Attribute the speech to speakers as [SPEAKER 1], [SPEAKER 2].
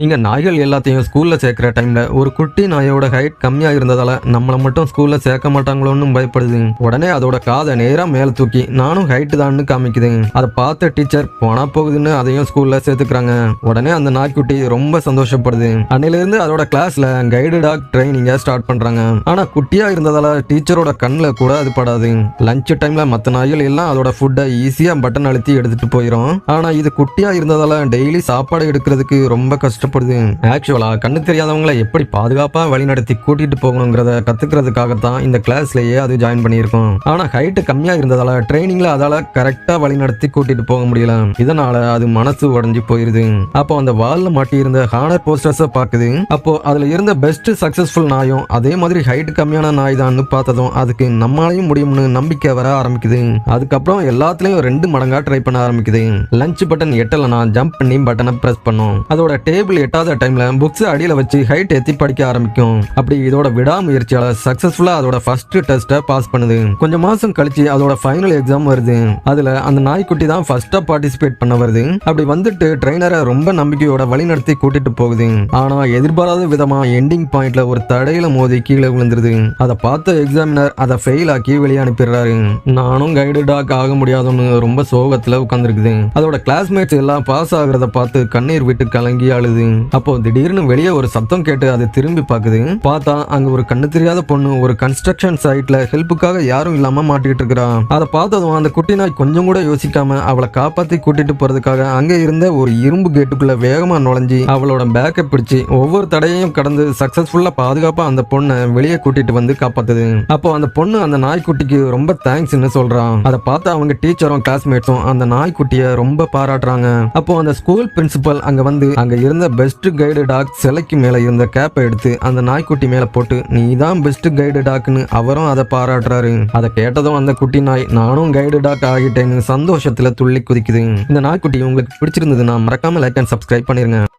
[SPEAKER 1] இங்க நாய்கள் எல்லாத்தையும் ஸ்கூல்ல சேர்க்கிற டைம்ல ஒரு குட்டி நாயோட ஹைட் கம்மியா இருந்ததால நம்மள மட்டும் ஸ்கூல்ல சேர்க்க மாட்டாங்களோன்னு பயப்படுது. உடனே அதோட காதை நேரா மேல தூக்கி நானும் ஹைட் தான்னு காமிக்குது. அதை பார்த்த டீச்சர் போனா போகுதுன்னு அதையும் ஸ்கூல்ல சேர்த்துக்கிறாங்க. உடனே அந்த நாய்க்குட்டி ரொம்ப சந்தோஷப்படுது. அன்னையில இருந்து அதோட கிளாஸ்ல கைடு டாக் ட்ரைனிங்க ஸ்டார்ட் பண்றாங்க. ஆனா குட்டியா இருந்ததால டீச்சரோட கண்ணுல கூட அது படாது. லஞ்ச் டைம்ல மத்த நாய்கள் எல்லாம் அதோட ஃபுட்டை ஈஸியா பட்டன் அழுத்தி எடுத்துட்டு போயிடும். ஆனா இது குட்டியா இருந்ததால டெய்லி சாப்பாடு எடுக்கிறதுக்கு ரொம்ப கஷ்டப்படுது. ஆக்சுவலா கண்ணு தெரியாதவங்களை எப்படி பாதுகாப்பா வழிநடத்தி கூட்டிட்டு போகணுங்கிறத கத்துக்கிறதுக்காகத்தான் இந்த கிளாஸ்லயே அது ஜாயின் பண்ணியிருக்கோம். ஆனா ஹைட் கம்மியா இருந்ததால ட்ரைனிங்ல அதால கரெக்டா வழிநடத்தி கூட்டிட்டு போக முடியல. இதனால அது மனசு உடைஞ்சு போயிருது. அப்போ அந்த வால்ல மாட்டி இருந்த ஹானர் போஸ்டர்ஸ பாக்குது. அப்போ அதுல இருந்த பெஸ்ட் சக்சஸ்ஃபுல் நாயும் அதே மாதிரி ஹைட் கம்மியான நாய் தான் பார்த்ததும் அதுக்கு நம்மளாலையும் முடியும்னு நம்பிக்கை வர ஆரம்பிக்குது. அதுக்கப்புறம் எல்லாத்துலயும் 2 மடங்கா ட்ரை பண்ண ஆரம்பிக்குது. லஞ்ச் பட்டன் எட்டலனா ஜம்ப் பண்ணி பட்டனை பிரஸ் பண்ணும். அதோட டேபிள் எட்டாத டைம்ல புக்ஸ் அடியில வச்சு ஹைட் ஏத்தி படிக்க ஆரம்பிக்கும். அப்படி இதோட விடாமுயற்சியால சக்சஸ்ஃபுல்லா அதோட ஃபர்ஸ்ட் டெஸ்ட பாஸ் பண்ணுது. கொஞ்சம் மாசம் கழிச்சு அதோட ஃபைனல் எக்ஸாம் வருது. அதுல அந்த நாய்க்குட்டி தான் ஃபர்ஸ்டா பார்ட்டிசிபேட் பண்ண வருது. அப்படி வந்துட்டு ட்ரெயினரை ரொம்ப நம்பிக்கையோட வழி நடத்தி கூட்டிட்டு போகுது. ஆனா எதிர்பாராத விதமா எண்டிங் பாயிண்ட்ல ஒரு தடையில மோதி கீழே விழுந்துருது. அதை பார்த்த எக்ஸாமினர் அதை ஃபெயில் ஆக்கி வெளியே அனுப்பிடுறாரு. நானும் கைடு டாக் ஆக முடியாதுன்னு ரொம்ப சோகத்துல உட்கார்ந்துருக்குது. அதோட கிளாஸ்மேட்ஸ் எல்லாம் பாஸ் ஆகுறத பார்த்து கண்ணீர் விட்டு கலங்கி அழுது. அப்போ திடீர்னு வெளியே ஒரு சத்தம் கேட்டு அது திரும்பி பாக்குது. பார்த்தா அங்க ஒரு கண்ணு தெரியாத பொண்ணு ஒரு கன்ஸ்ட்ரக்ஷன் சைட்ல ஹெல்ப்புக்காக யாரும் இல்லாம மாட்டிக்கிட்டு இருக்கா. அதை பார்த்ததும் அந்த குட்டி நாய் கொஞ்சம் கூட யோசிக்காம அவளை காப்பாத்தி கூட்டிட்டு போறதுக்காக அங்க இருந்த ஒரு இரும்பு கேட்டுக்குள்ள வேகமா நுழைஞ்சி அவளோட பேக்கை பிடிச்சு ஒவ்வொரு தடையையும் கடந்து சக்சஸ்ஃபுல்லா பாதுகாப்பா அந்த பொண்ணை வெளியே கூட்டிட்டு வந்து காப்பாத்துது. அப்போ அந்த பொண்ணு அந்த நாய்க்குட்டிக்கு ரொம்ப தேங்க்ஸ்ன்னு சொல்றான். அதை பார்த்து அவங்க டீச்சரும் கிளாஸ்மேட்ஸும் அந்த நாய்க்குட்டிய ரொம்ப பாராட்டுறாங்க. அப்போ அந்த ஸ்கூல் பிரின்சிபல் அங்க வந்து அங்க இருந்த பெஸ்ட் கைடு டாக் சிலைக்கு மேல இருந்த கேப்பை எடுத்து அந்த நாய்க்குட்டி மேல போட்டு நீ தான் பெஸ்ட் கைடு டாக்னு அவரும் அதை பாராட்டுறாரு. அதை கேட்டதும் அந்த குட்டி நாய் நானும் கைடு டாக் ஆகிட்டேன்னு சந்தோஷத்துல துள்ளி குதிக்குது. இந்த நாய்க்குட்டி உங்களுக்கு பிடிச்சிருந்ததுன்னா மறக்காம லைக் அண்ட் சப்ஸ்கிரைப் பண்ணிருங்க.